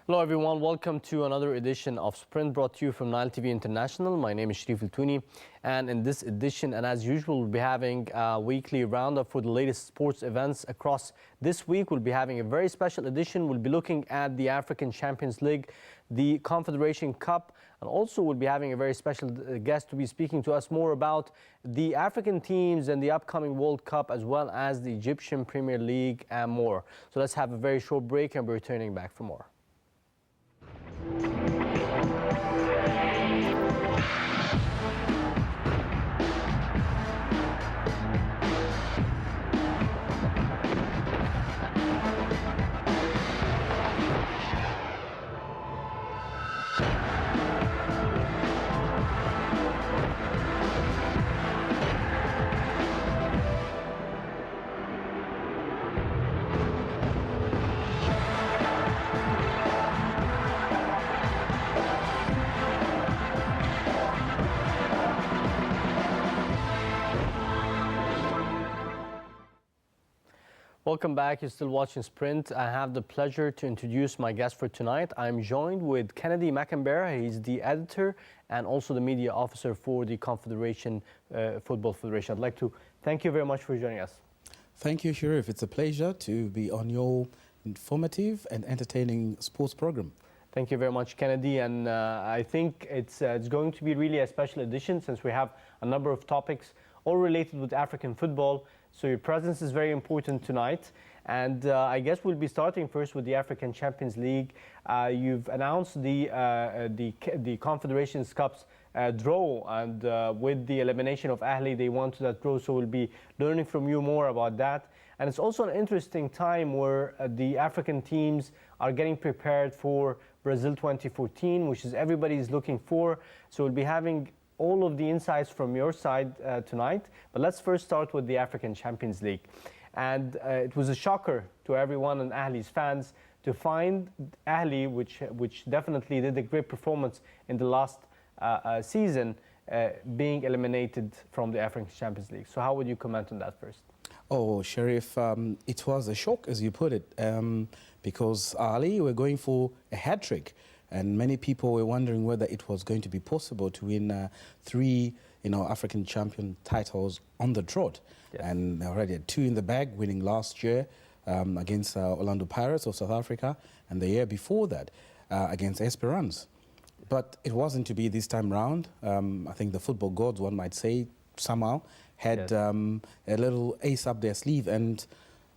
Hello everyone, welcome to another edition of Sprint brought to you from Nile TV International. My name is Sharif Al-Touni, and in this edition, and as usual, we'll be having a weekly roundup for the latest sports events across this week. We'll be having a very special edition. We'll be looking at the African Champions League, the Confederation Cup, and also we'll be having a very special guest to be speaking to us more about the African teams and the upcoming World Cup, as well as the Egyptian Premier League and more. So let's have a very short break and we're returning back for more. Welcome back. You're still watching Sprint. I have the pleasure to introduce my guest for tonight. I'm joined with Kennedy Makambira. He's the editor and also the media officer for the Confederation Football Federation. I'd like to thank you very much for joining us. Thank you, Sharif. It's a pleasure to be on your informative and entertaining sports program. Thank you very much, Kennedy. And I think it's going to be really a special edition since we have a number of topics all related with African football. So your presence is very important tonight. And I guess we'll be starting first with the African Champions League. You've announced the Confederations Cup's draw, and with the elimination of Ahli, they won to that draw. So we'll be learning from you more about that. And it's also an interesting time where the African teams are getting prepared for Brazil 2014, which is everybody's looking for. So we'll be having all of the insights from your side tonight. But let's first start with the African Champions League. And it was a shocker to everyone and Ahli's fans to find Ahli, which definitely did a great performance in the last season, being eliminated from the African Champions League. So how would you comment on that first? Oh, Sharif, it was a shock, as you put it, because Ahli were going for a hat-trick. And many people were wondering whether it was going to be possible to win three, African champion titles on the trot. Yes. And they already had two in the bag, winning last year against Orlando Pirates of South Africa, and the year before that against Esperance. But it wasn't to be this time round. I think the football gods, one might say, somehow had a little ace up their sleeve, and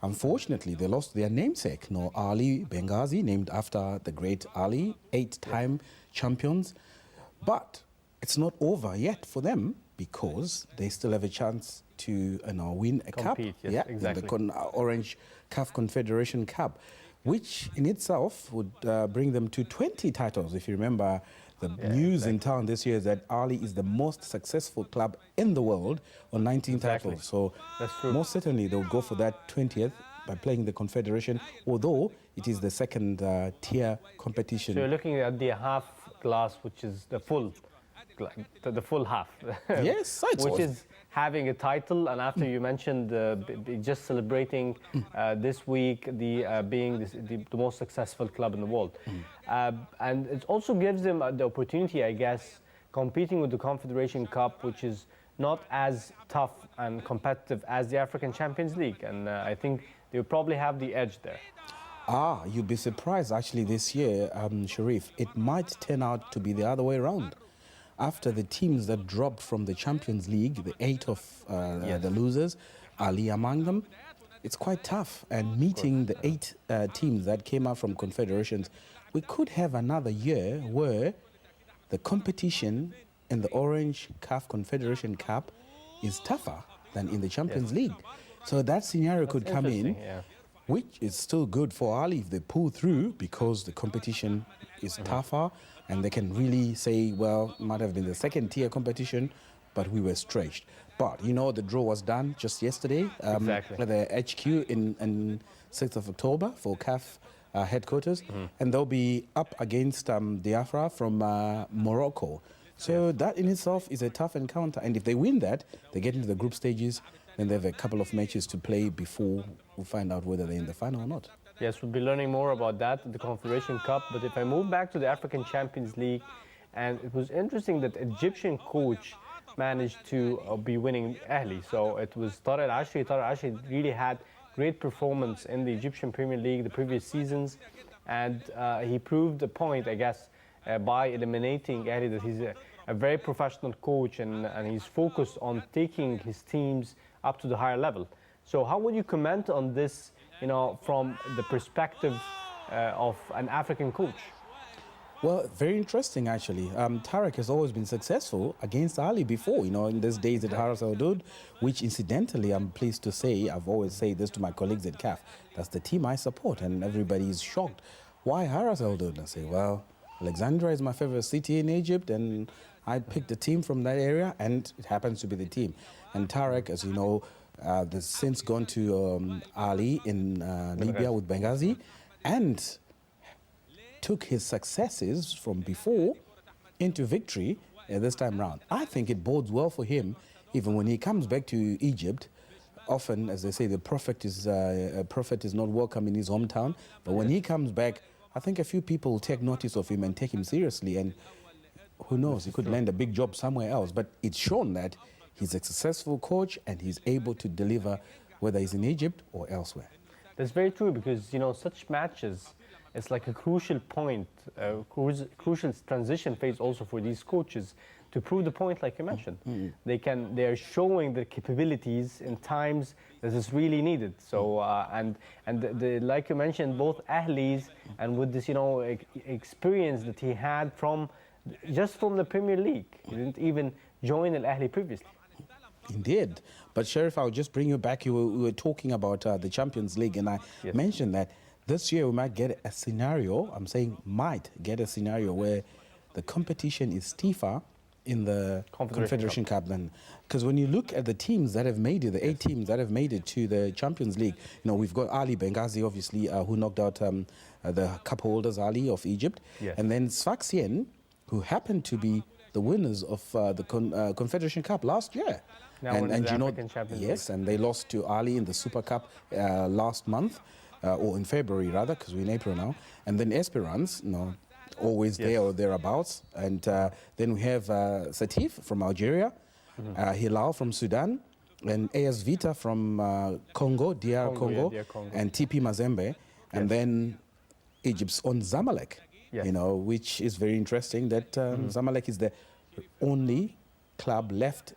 unfortunately, they lost their namesake, Ali Benghazi, named after the great Ali, 8-time champions. But it's not over yet for them, because they still have a chance to win a cup. Yes, exactly. The Orange CAF Confederation Cup, which in itself would bring them to 20 titles. If you remember, the news in town this year is that Ali is the most successful club in the world on 19 titles. So most certainly they'll go for that 20th by playing the Confederation, although it is the second tier competition. So you're looking at the half glass, which is the full half. Yes, which is having a title, and after you mentioned just celebrating this week being the most successful club in the world. And it also gives them the opportunity, I guess, competing with the Confederation Cup, which is not as tough and competitive as the African Champions League. And I think they'll probably have the edge there. You'd be surprised actually this year, Sharif. It might turn out to be the other way around. After the teams that dropped from the Champions League, the 8 of the losers, Ali among them, it's quite tough. And meeting the 8 teams that came out from confederations, we could have another year where the competition in the Orange CAF Confederation Cup is tougher than in the Champions League. So that scenario could come in, which is still good for Ali if they pull through, because the competition is tougher. And they can really say, well, it might have been the second tier competition, but we were stretched. But, the draw was done just yesterday at the HQ in 6th of October for CAF headquarters. And they'll be up against Diafra from Morocco. So that in itself is a tough encounter. And if they win that, they get into the group stages, then they have a couple of matches to play before we find out whether they're in the final or not. Yes, we'll be learning more about that at the Confederation Cup. But if I move back to the African Champions League, and it was interesting that Egyptian coach managed to be winning Ahli. So it was Tarek Al-Ashri. Tarek Al-Ashri really had great performance in the Egyptian Premier League the previous seasons, and he proved a point, I guess, by eliminating Ahli, that he's a very professional coach, and he's focused on taking his teams up to the higher level. So how would you comment on this, from the perspective of an African coach? Well, very interesting, actually. Tarek has always been successful against Ali before, in these days at Haras Al Dud, which incidentally, I'm pleased to say, I've always said this to my colleagues at CAF, that's the team I support, and everybody is shocked. Why Haras Al Dud? I say, well, Alexandria is my favorite city in Egypt, and I picked a team from that area, and it happens to be the team. And Tarek, as you know, has since gone to Ali in Libya with Benghazi, and took his successes from before into victory this time round. I think it bodes well for him, even when he comes back to Egypt. Often, as they say, a prophet is not welcome in his hometown. But when he comes back, I think a few people will take notice of him and take him seriously. And who knows, he could land a big job somewhere else. But it's shown that he's a successful coach and he's able to deliver, whether he's in Egypt or elsewhere. That's very true, because such matches, it's like a crucial point, crucial transition phase also for these coaches to prove the point, like you mentioned. They are showing their capabilities in times that is really needed. So and like you mentioned, both Ahlis, and with this experience that he had from the Premier League, he didn't even join Al Ahli previously. Indeed. But Sheriff, I'll just bring you back. We were talking about the Champions League, and I mentioned that this year we might get a scenario, I'm saying might get a scenario, where the competition is stiffer in the Confederation Cup than, because when you look at the teams that have made it, the 8 teams that have made it to the Champions League, we've got Ali Benghazi, obviously, who knocked out the cup holders, Ali of Egypt, and then Sfaxien, who happened to be the winners of the Confederation Cup last year. Now and yes, and they lost to Ali in the Super Cup last month. Or in February rather, because we're in April now. And then Esperance, always there or thereabouts. And then we have Satif from Algeria, Hilal from Sudan, and AS Vita from Congo, DR Congo, and TP Mazembe. And then Egypt's own Zamalek, which is very interesting that Zamalek is the only club left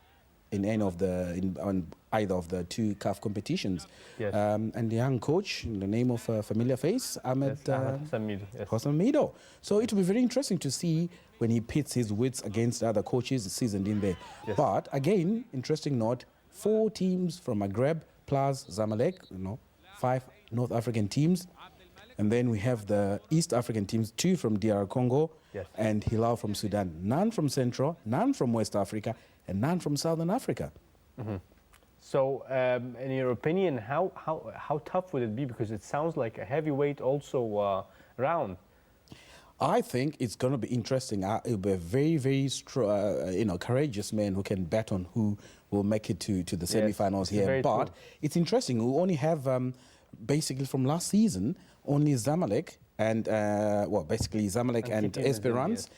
in any of on either of the 2 CAF competitions. And the young coach, in the name of a familiar face, Ahmed Hassan Mido. So it will be very interesting to see when he pits his wits against other coaches seasoned in there. But again, interesting note, 4 teams from Maghreb plus Zamalek, 5 North African teams. And then we have the East African teams, 2 from DR Congo and Hilal from Sudan. None from Central, none from West Africa, and none from Southern Africa. So, in your opinion, how tough would it be? Because it sounds like a heavyweight also round. I think it's going to be interesting. It'll be a very, very courageous man who can bet on who will make it to the semi-finals here. But it's interesting. We only have, basically from last season, only Zamalek and basically Zamalek and Esperance.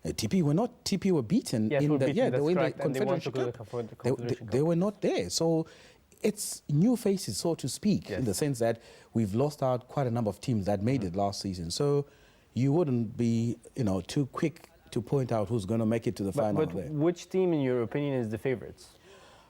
TP were beaten in the Confederation Cup. They were not there. So it's new faces, so to speak, in the sense that we've lost out quite a number of teams that made it last season. So you wouldn't be, too quick to point out who's going to make it to the final. But which team, in your opinion, is the favorites?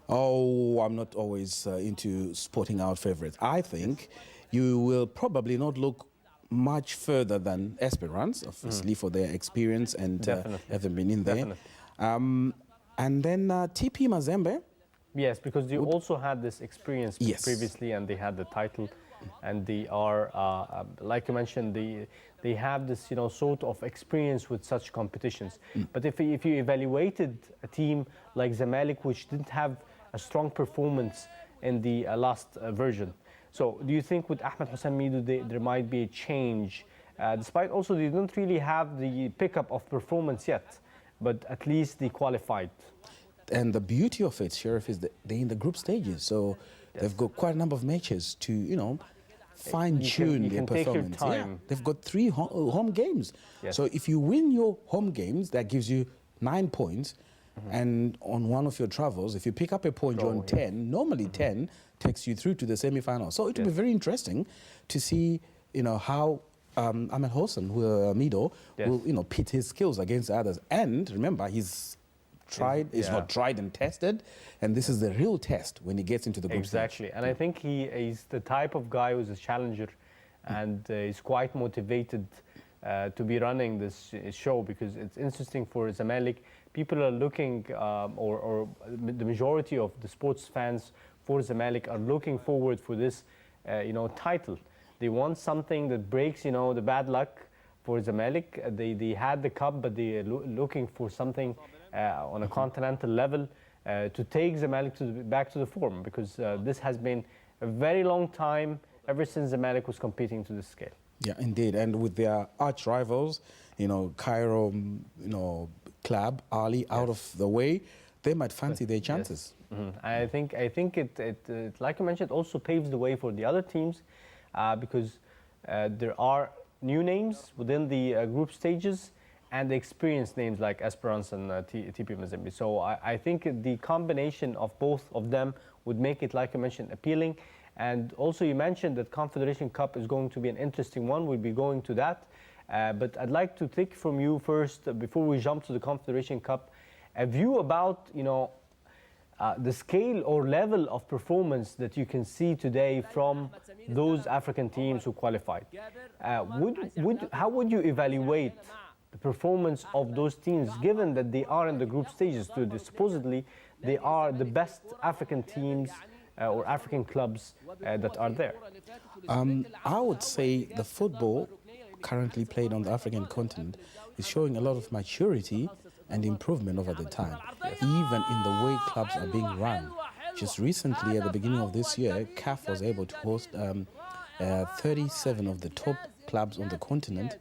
Oh, I'm not always into spotting out favorites. I think you will probably not look much further than Esperance, obviously, for their experience and haven't been in there. And then TP Mazembe. Yes, because you also had this experience previously, and they had the title, and they are, like you mentioned, they have this, sort of experience with such competitions. But if you evaluated a team like Zamalek, which didn't have a strong performance in the last version, so do you think with Ahmed Hassan Mido there might be a change, despite also they don't really have the pickup of performance yet, but at least they qualified? And the beauty of it, Sheriff, is that they're in the group stages, so they've got quite a number of matches to, fine-tune their performance. Yeah, they've got 3 home games. Yes. So if you win your home games, that gives you 9 points. And on one of your travels, if you pick up a point, you're on 10. Normally 10 takes you through to the semi-final. So it will be very interesting to see, how Ahmed Hossein, Mido, will, pit his skills against others. And remember, he's not tried and tested, and this is the real test when he gets into the group stage. Exactly, and I think he's the type of guy who's a challenger, and he's quite motivated to be running this show, because it's interesting for Zamalek. People are looking, or the majority of the sports fans for Zamalek are looking forward for this, title. They want something that breaks, the bad luck for Zamalek. They had the cup, but they're looking for something on a continental level to take Zamalek back to the form, because this has been a very long time ever since Zamalek was competing to this scale. Yeah, indeed, and with their arch rivals, Cairo, club, Ali, out of the way, they might fancy their chances. Yes. I think it like you mentioned, also paves the way for the other teams, because there are new names within the group stages and the experienced names like Esperance and TP Mazembe. So I think the combination of both of them would make it, like you mentioned, appealing. And also you mentioned that Confederation Cup is going to be an interesting one. We'll be going to that. But I'd like to take from you first, before we jump to the Confederation Cup, a view about, the scale or level of performance that you can see today from those African teams who qualified. How would you evaluate the performance of those teams, given that they are in the group stages? Supposedly, they are the best African teams or African clubs that are there. I would say the football currently played on the African continent is showing a lot of maturity and improvement over the time, even in the way clubs are being run. Just recently, at the beginning of this year, CAF was able to host 37 of the top clubs on the continent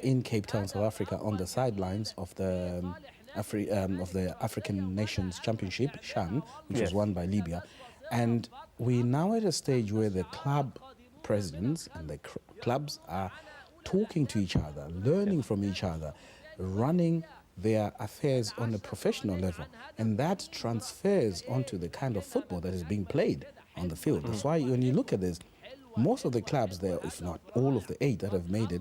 in Cape Town, South Africa, on the sidelines of the African Nations Championship, CHAN, which was won by Libya. And we're now at a stage where the club presidents and the clubs are talking to each other, learning from each other, running their affairs on a professional level. And that transfers onto the kind of football that is being played on the field. That's why when you look at this, most of the clubs there, if not all of the 8 that have made it,